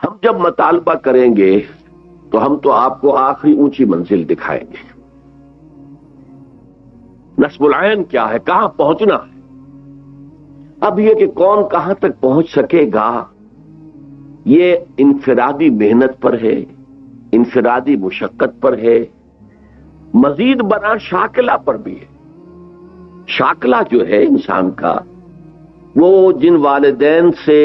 ہم جب مطالبہ کریں گے تو ہم تو آپ کو آخری اونچی منزل دکھائیں گے. نصب العین کیا ہے، کہاں پہنچنا ہے. اب یہ کہ کون کہاں تک پہنچ سکے گا، یہ انفرادی محنت پر ہے، انفرادی مشقت پر ہے، مزید برآں شاکلہ پر بھی ہے. شاکلہ جو ہے انسان کا، وہ جن والدین سے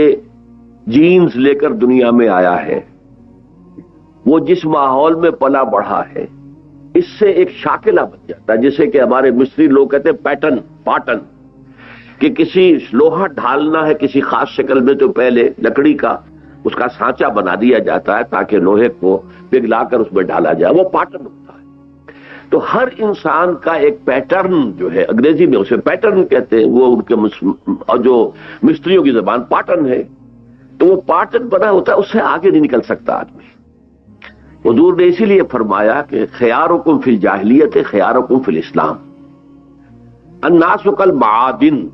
جینز لے کر دنیا میں آیا ہے، وہ جس ماحول میں پلا بڑھا ہے، اس سے ایک شاکلہ بن جاتا ہے، جسے کہ ہمارے مصری لوگ کہتے ہیں پیٹرن، پاٹن، کہ کسی لوہا ڈھالنا ہے کسی خاص شکل میں تو پہلے لکڑی کا اس کا سانچہ بنا دیا جاتا ہے تاکہ لوہے کو پگھلا کر اس میں ڈالا جائے، وہ پاٹن ہوتا ہے. تو ہر انسان کا ایک پیٹرن جو ہے، انگریزی میں اسے پیٹرن کہتے ہیں، وہ ان کے اور جو مستریوں کی زبان پاٹن ہے، تو وہ پاٹن بنا ہوتا ہے، اس سے آگے نہیں نکل سکتا آدمی. حضور نے اسی لیے فرمایا کہ خیارکم فی الجاہلیت خیارکم فی الاسلام. الناس کالمعادن،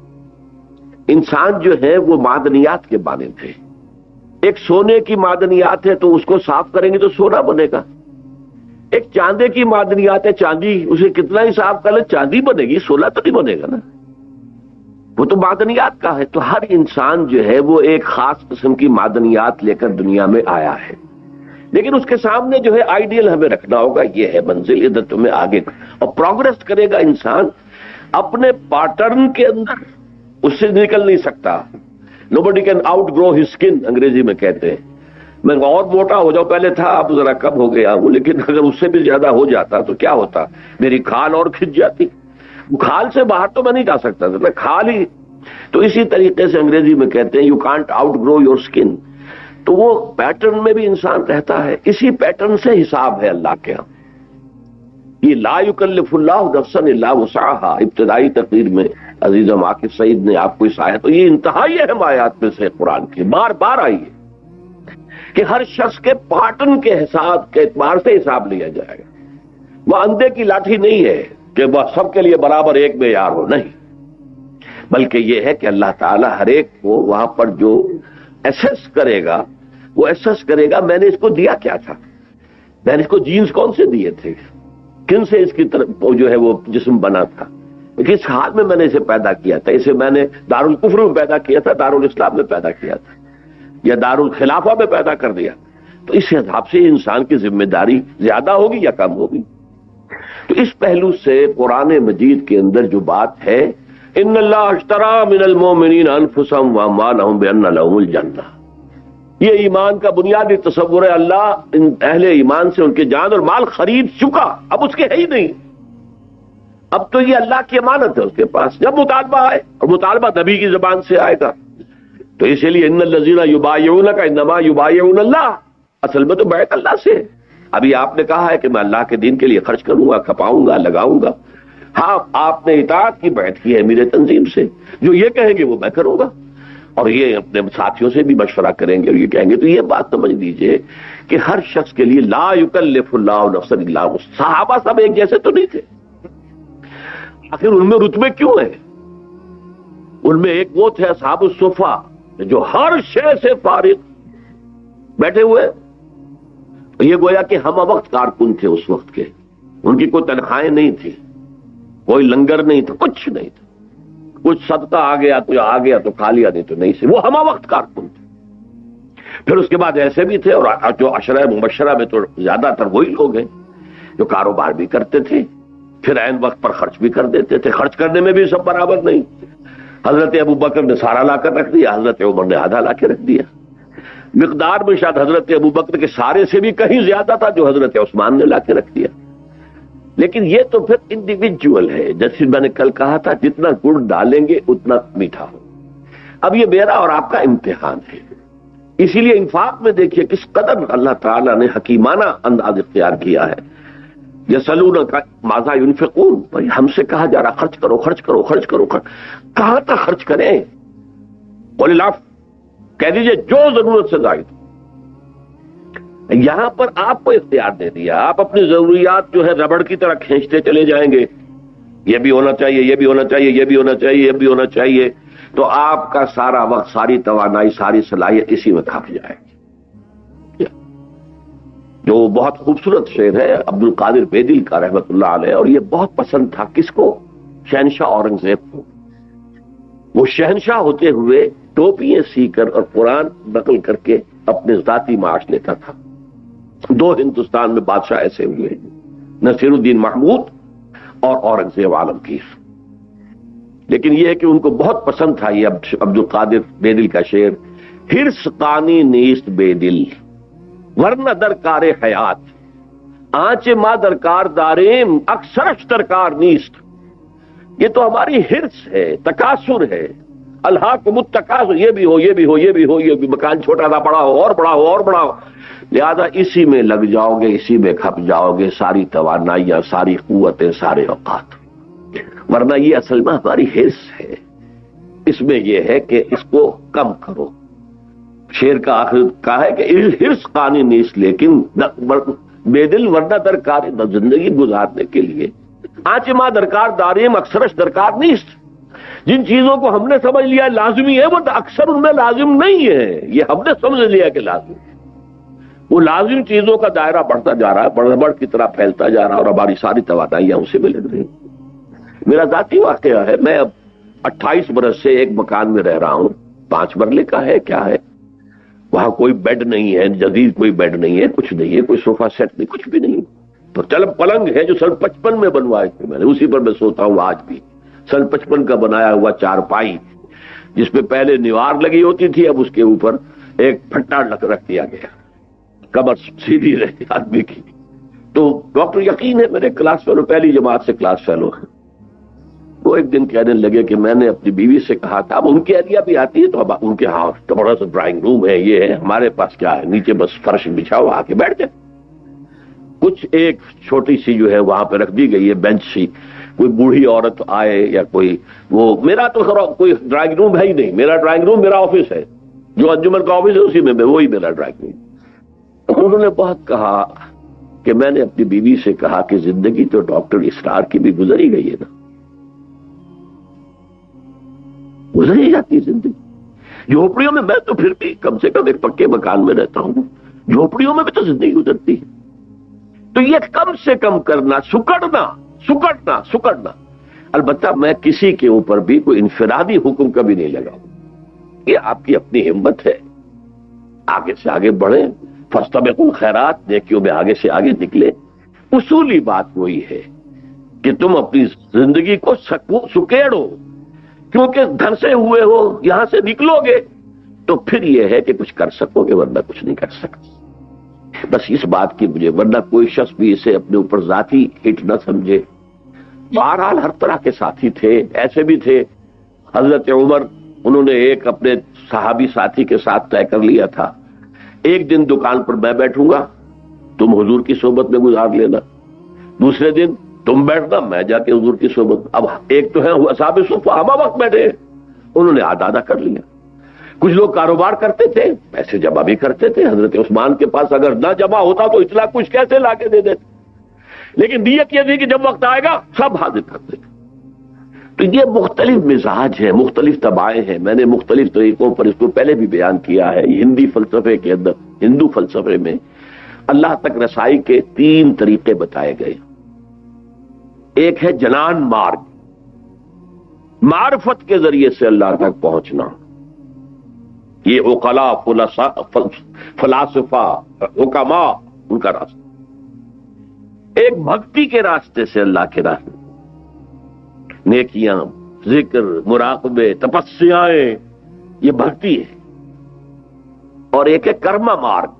انسان جو ہے وہ معدنیات کے مانند ہے. ایک سونے کی معدنیات ہے تو اس کو صاف کریں گے تو سونا بنے گا. ایک چاندے کی معدنیات ہے، چاندی، اسے کتنا ہی صاف کر لے چاندی بنے گی، سونا تو نہیں بنے گا نا، وہ تو معدنیات کا ہے. تو ہر انسان جو ہے وہ ایک خاص قسم کی معدنیات لے کر دنیا میں آیا ہے، لیکن اس کے سامنے جو ہے آئیڈیل ہمیں رکھنا ہوگا، یہ ہے منزل، ادھر تمہیں آگے. اور پروگرس کرے گا انسان اپنے پیٹرن کے اندر، اس سے نکل نہیں سکتا. nobody can outgrow his skin انگریزی میں کہتے ہیں. میں اور موٹا ہو جاؤں، پہلے تھا اب ذرا کم ہو گیا ہوں، لیکن اگر اس سے بھی زیادہ ہو جاتا تو کیا ہوتا، میری کھال اور کھنچ جاتی. کھال سے باہر تو میں نہیں جا سکتا تھا، میں کھال ہی. تو اسی طریقے سے انگریزی میں کہتے ہیں you can't outgrow your skin. تو وہ پیٹرن میں بھی انسان رہتا ہے، اسی پیٹرن سے حساب ہے اللہ کے ہاں. یہ لا یکلف اللہ نفسا الا وسعها، ابتدائی تقریر میں عزیزم عاقب سعید نے آپ کو اس آیت، تو یہ انتہائی اہم آیات میں سے قرآن کی بار بار آئی ہے کہ ہر شخص کے پیٹرن کے حساب کے اعتبار سے حساب لیا جائے گا. وہ اندھے کی لاٹھی نہیں ہے کہ وہ سب کے لیے برابر ایک معیار ہو، نہیں، بلکہ یہ ہے کہ اللہ تعالیٰ ہر ایک کو وہاں پر جو ایسس کرے گا، وہ ایسس کرے گا میں نے اس کو دیا کیا تھا، میں نے اس کو جینز کون سے دیے تھے، کن سے اس کی طرف جو ہے وہ جسم بنا تھا، کس حال میں نے اسے پیدا کیا تھا، اسے میں نے دارالکفر میں پیدا کیا تھا، دارالاسلام میں پیدا کیا تھا، یا دارالخلافہ میں پیدا کر دیا. تو اس حساب سے انسان کی ذمہ داری زیادہ ہوگی یا کم ہوگی. تو اس پہلو سے قرآن مجید کے اندر جو بات ہے، ان اللہ اشترى من المؤمنین انفسهم واموالهم بان لهم الجنہ، یہ ایمان کا بنیادی تصور ہے. اللہ ان اہل ایمان سے ان کے جان اور مال خرید چکا، اب اس کے ہے ہی نہیں، اب تو یہ اللہ کی امانت ہے اس کے پاس. جب مطالبہ آئے، اور مطالبہ نبی کی زبان سے آئے گا، تو اسی لیے ان الذین یبایعونک انما یبایعون اللہ، اصل میں تو بیعت اللہ سے. ابھی آپ نے کہا ہے کہ میں اللہ کے دین کے لیے خرچ کروں گا، کھپاؤں گا، لگاؤں گا. ہاں، آپ نے اطاعت کی بیعت کی ہے میرے تنظیم سے، جو یہ کہیں گے وہ میں کروں گا، اور یہ اپنے ساتھیوں سے بھی مشورہ کریں گے اور یہ کہیں گے. تو یہ بات سمجھ لیجئے کہ ہر شخص کے لیے لا یکلف اللہ نفسا الا وسعها. صحابہ سب ایک جیسے تو نہیں تھے، آخر ان میں رتبے کیوں ہیں؟ ان میں ایک وہ تھے اصحاب الصفہ جو ہر شے سے فارغ بیٹھے ہوئے. یہ گویا کہ ہم وقت کارکن تھے اس وقت کے، ان کی کوئی تنخواہیں نہیں تھی، کوئی لنگر نہیں تھا، کچھ نہیں تھا. کچھ صدقہ آ گیا تو آ گیا تو کھا لیا، نہیں تو نہیں سے. وہ ہم وقت کارکن تھے. پھر اس کے بعد ایسے بھی تھے، اور جو عشرہ مبشرہ میں تو زیادہ تر وہی لوگ ہیں جو کاروبار بھی کرتے تھے، پھر عین وقت پر خرچ بھی کر دیتے تھے. خرچ کرنے میں بھی سب برابر نہیں. حضرت ابو بکر نے سارا لا کر رکھ دیا، حضرت عمر نے آدھا لا کے رکھ دیا. مقدار میں شاید حضرت ابو بکر کے سارے سے بھی کہیں زیادہ تھا جو حضرت عثمان نے لا کے رکھ دیا. لیکن یہ تو پھر انڈیویجول ہے، جیسے میں نے کل کہا تھا جتنا گڑ ڈالیں گے اتنا میٹھا ہو. اب یہ میرا اور آپ کا امتحان ہے. اسی لیے انفاق میں دیکھیے کس قدر اللہ تعالیٰ نے حکیمانہ انداز اختیار کیا ہے. یسألونک ماذا ينفقون، بھائی ہم سے کہا جا رہا خرچ کرو خرچ کرو خرچ کرو. کہاں تک خرچ کریں؟ قل العفو، کہہ دیجئے جو ضرورت سے زائد. یہاں پر آپ کو اختیار دے دیا، آپ اپنی ضروریات جو ہے ربڑ کی طرح کھینچتے چلے جائیں گے، یہ بھی ہونا چاہیے، یہ بھی ہونا چاہیے، یہ بھی ہونا چاہیے، یہ بھی ہونا چاہیے، تو آپ کا سارا وقت، ساری توانائی، ساری صلاحیت اسی میں کھپ جائے گی. جو بہت خوبصورت شعر ہے عبد القادر بیدل کا رحمت اللہ علیہ، اور یہ بہت پسند تھا کس کو؟ شہنشاہ اورنگزیب کو۔ وہ شہنشاہ ہوتے ہوئے ٹوپیاں سی کر اور قرآن نقل کر کے اپنے ذاتی معاش لیتا تھا۔ دو ہندوستان میں بادشاہ ایسے ہوئے ہیں، نصیر الدین محمود اور اورنگزیب عالمگیر۔ لیکن یہ ہے کہ ان کو بہت پسند تھا یہ عبد القادر بیدل کا شعر، ہرس قانی نیست بے دل ورنہ درکار حیات، آنچ ماں درکار داریم اکثرش درکار نیست۔ یہ تو ہماری ہرس ہے، تکاثر ہے، الہاکم التکاثر، یہ بھی ہو یہ بھی ہو یہ بھی ہو، یہ بھی مکان چھوٹا سا بڑا ہو اور بڑا ہو اور بڑا ہو، لہذا اسی میں لگ جاؤ گے، اسی میں کھپ جاؤ گے، ساری توانائیاں، ساری قوتیں، سارے اوقات۔ ورنہ یہ اصل میں ہماری ہرس ہے، اس میں یہ ہے کہ اس کو کم کرو۔ شعر کا آخر کہا ہے کہ ہرس قانی نیست، لیکن بے دل ورنہ درکار، زندگی گزارنے کے لیے آنچ ماں درکار داریم اکثرش درکار نیست۔ جن چیزوں کو ہم نے سمجھ لیا لازمی ہے وہ اکثر ان میں لازم نہیں ہے، یہ ہم نے سمجھ لیا کہ لازم ہے۔ وہ لازم چیزوں کا دائرہ بڑھتا جا رہا ہے، بڑھ کی طرح پھیلتا جا رہا ہے، اور ہماری ساری توانائیاں اسی میں لگ رہی ہیں۔ میرا ذاتی واقعہ ہے، میں اب 28 برس سے ایک مکان میں رہ رہا ہوں، 5 مرلے کا ہے، کیا ہے وہاں کوئی بیڈ نہیں ہے، جدید کوئی بیڈ نہیں ہے، کچھ نہیں ہے، کوئی صوفہ سیٹ نہیں، کچھ بھی نہیں۔ تو چل پلنگ ہے جو سن 55 میں بنوائے تھے میں نے، اسی پر میں سوتا ہوں آج بھی، سن 55 کا بنایا ہوا چارپائی جس پہ پہلے نیوار لگی ہوتی تھی، اب اس کے اوپر ایک پھٹا رکھ دیا گیا، کمر سیدھی رہے آدمی کی۔ تو ڈاکٹر یقین ہے میرے کلاس فیلو، پہلی جماعت سے کلاس فیلو ہے، وہ ایک دن کہنے لگے کہ میں نے اپنی بیوی سے کہا تھا، اب ان کی ایریا بھی آتی ہے تو اب ان کے ہاں بڑا سا ڈرائنگ روم ہے، یہ ہے، ہمارے پاس کیا ہے، نیچے بس فرش بچھاؤ، آ کے بیٹھ جائے۔ کچھ ایک چھوٹی سی جو ہے وہاں پہ رکھ دی گئی ہے بینچ سی، کوئی بوڑھی عورت آئے یا کوئی، وہ میرا تو کوئی ڈرائنگ روم ہے ہی نہیں، میرا ڈرائنگ روم میرا آفس ہے، جو انجمن کا آفس ہے اسی میں وہی میرا ڈرائنگ روم۔ انہوں نے بہت کہا کہ میں نے اپنی بیوی سے کہا کہ زندگی تو ڈاکٹر اسرار کی بھی گزری گئی ہے نا، گزری جاتی زندگی۔ جھوپڑیوں میں تو پھر بھی کم سے کم ایک پکے مکان میں رہتا ہوں، جھوپڑیوں میں بھی تو زندگی گزرتی ہے۔ تو یہ کم سے کم کرنا، سکڑنا۔ البتہ میں کسی کے اوپر بھی کوئی انفرادی حکم کبھی نہیں لگاؤں، یہ آپ کی اپنی ہمت ہے، آگے سے آگے بڑھیں، فاستبقوا الخیرات، نیکیوں میں آگے سے آگے نکلے۔ اصولی بات وہی ہے کہ تم اپنی زندگی کو سکیڑو، کیونکہ دھنسے ہوئے ہو، یہاں سے نکلو گے تو پھر یہ ہے کہ کچھ کر سکو گے، ورنہ کچھ نہیں کر سکتے۔ بس اس بات کی مجھے، ورنہ کوئی شخص بھی اسے اپنے اوپر ذاتی ہٹ نہ سمجھے۔ بہرحال ہر طرح کے ساتھی تھے، ایسے بھی تھے، حضرت عمر، انہوں نے ایک اپنے صحابی ساتھی کے ساتھ طے کر لیا تھا، ایک دن دکان پر میں بیٹھوں گا، تم حضور کی صحبت میں گزار لینا، دوسرے دن تم بیٹھنا، میں جا کے حضور کی صحبت۔ اب ایک تو ہے اصحاب صفہ، ہم وقت بیٹھے، انہوں نے آدھا کر لیا۔ کچھ لوگ کاروبار کرتے تھے، پیسے جمع بھی کرتے تھے، حضرت عثمان کے پاس اگر نہ جمع ہوتا تو اتنا کچھ کیسے لا کے دے دیتے، لیکن نیت یہ تھی کہ جب وقت آئے گا سب حاضر کر دیں۔ تو یہ مختلف مزاج ہیں، مختلف طبائیں ہیں، میں نے مختلف طریقوں پر اس کو پہلے بھی بیان کیا ہے۔ ہندی فلسفے کے اندر، ہندو فلسفے میں اللہ تک رسائی کے 3 طریقے بتائے گئے۔ ایک ہے جنان مارگ، معرفت کے ذریعے سے اللہ تک پہنچنا، یہ عقلاء، فلاسفہ، حکماء، ان کا راستہ۔ ایک بھکتی کے راستے سے اللہ کے راستے، نیکیاں، ذکر، مراقبے، تپسیائیں، یہ بھکتی ہے۔ اور ایک ہے کرما مارگ،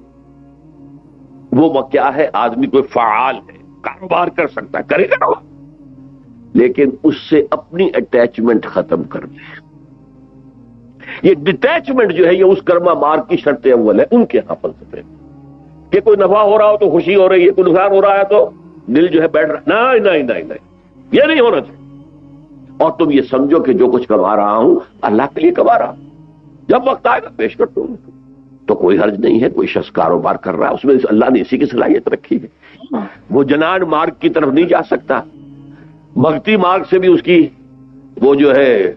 وہ کیا ہے، آدمی کوئی فعال ہے، کاروبار کر سکتا ہے، کرے گا، لیکن اس سے اپنی اٹیچمنٹ ختم کر دے۔ یہ ڈیٹیچمنٹ جو ہے یہ اس کرما مارگ کی شرط اول ہے ان کے یہاں فلسفے میں، کہ کوئی نفع ہو رہا ہو تو خوشی ہو رہی ہے، کوئی نقصان ہو رہا ہے تو دل جو ہے بیٹھ رہا، نہیں، یہ نہیں ہونا چاہیے۔ اور تم یہ سمجھو کہ جو کچھ کما رہا ہوں اللہ کے لیے کما رہا ہوں، جب وقت آئے گا پیش کر دوں گا، تو کوئی حرج نہیں ہے۔ کوئی شخص کاروبار کر رہا ہے، اس میں اللہ نے اسی کی صلاحیت رکھی ہے، وہ جنان مارگ کی طرف نہیں جا سکتا، بھکتی مارگ سے بھی اس کی، وہ جو ہے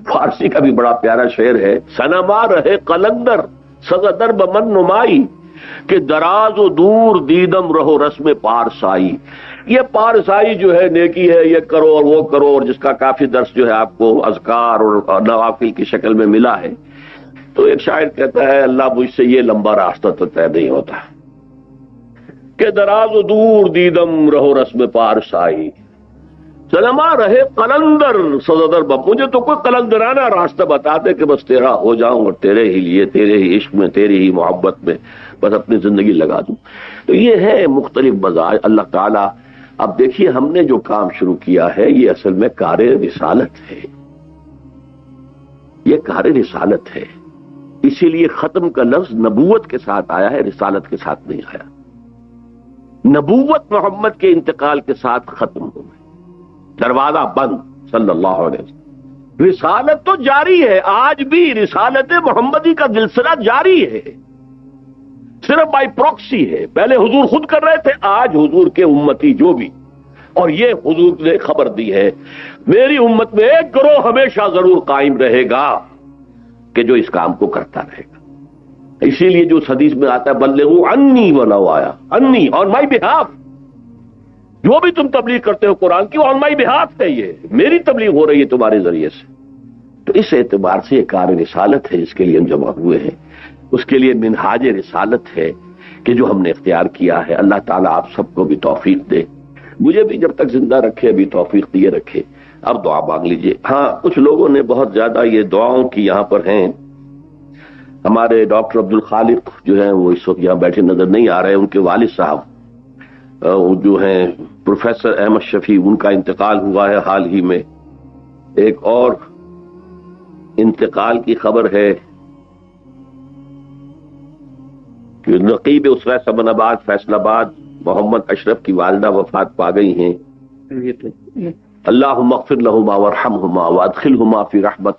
فارسی کا بھی بڑا پیارا شعر ہے، سنما رہے قلندر سزدر بمن نمائی کہ دراز و دور دیدم رہو رسم پارسائی. یہ پارسائی جو ہے نیکی ہے، یہ کرو اور وہ کرو، اور جس کا کافی درس جو ہے آپ کو اذکار اور نوافل کی شکل میں ملا ہے. تو ایک شاعر کہتا ہے اللہ مجھ سے یہ لمبا راستہ تو طے نہیں ہوتا کہ دراز و دور دیدم رہو رسم پارسائی، سلما رہے قلندر سزدر بب. مجھے تو کوئی قلندرانہ راستہ بتا دے کہ بس تیرا ہو جاؤں اور تیرے ہی لیے، تیرے ہی عشق میں، تیرے ہی محبت میں بس اپنی زندگی لگا دوں. تو یہ ہے مختلف مزاج اللہ تعالیٰ. اب دیکھیے ہم نے جو کام شروع کیا ہے یہ اصل میں کار رسالت ہے، یہ کار رسالت ہے. اسی لیے ختم کا لفظ نبوت کے ساتھ آیا ہے، رسالت کے ساتھ نہیں آیا. نبوت محمد کے انتقال کے ساتھ ختم ہو گئی، دروازہ بند صلی اللہ علیہ وسلم. رسالت تو جاری ہے، آج بھی رسالت محمدی کا سلسلہ جاری ہے، صرف بائی پروکسی ہے. پہلے حضور خود کر رہے تھے، آج حضور کے امتی جو بھی، اور یہ حضور نے خبر دی ہے میری امت میں ایک گروہ ہمیشہ ضرور قائم رہے گا کہ جو اس کام کو کرتا رہے گا. اسی لیے جو حدیث میں آتا ہے بلغوا عنی ولو آیا، انی آن مائی بہاف، جو بھی تم تبلیغ کرتے ہو قرآن کی آن مائی بہاف ہے، یہ میری تبلیغ ہو رہی ہے تمہارے ذریعے سے. تو اس اعتبار سے یہ کار رسالت ہے جس کے لیے ہم جمع ہوئے ہیں. اس کے لیے منہاج رسالت ہے کہ جو ہم نے اختیار کیا ہے. اللہ تعالیٰ آپ سب کو بھی توفیق دے، مجھے بھی جب تک زندہ رکھے ابھی توفیق دیے رکھے. اب دعا مانگ لیجئے. ہاں کچھ لوگوں نے بہت زیادہ یہ دعاؤں کی یہاں پر ہیں. ہمارے ڈاکٹر عبد الخالق جو ہیں وہ اس وقت یہاں بیٹھے نظر نہیں آ رہے. ان کے والد صاحب جو ہیں پروفیسر احمد شفیع، ان کا انتقال ہوا ہے حال ہی میں. ایک اور انتقال کی خبر ہے کہ نقیب اسرہ سمن آباد فیصل آباد محمد اشرف کی والدہ وفات پا گئی ہیں. اللہم اغفر لہما وارحمہما وادخلہما فی رحمتک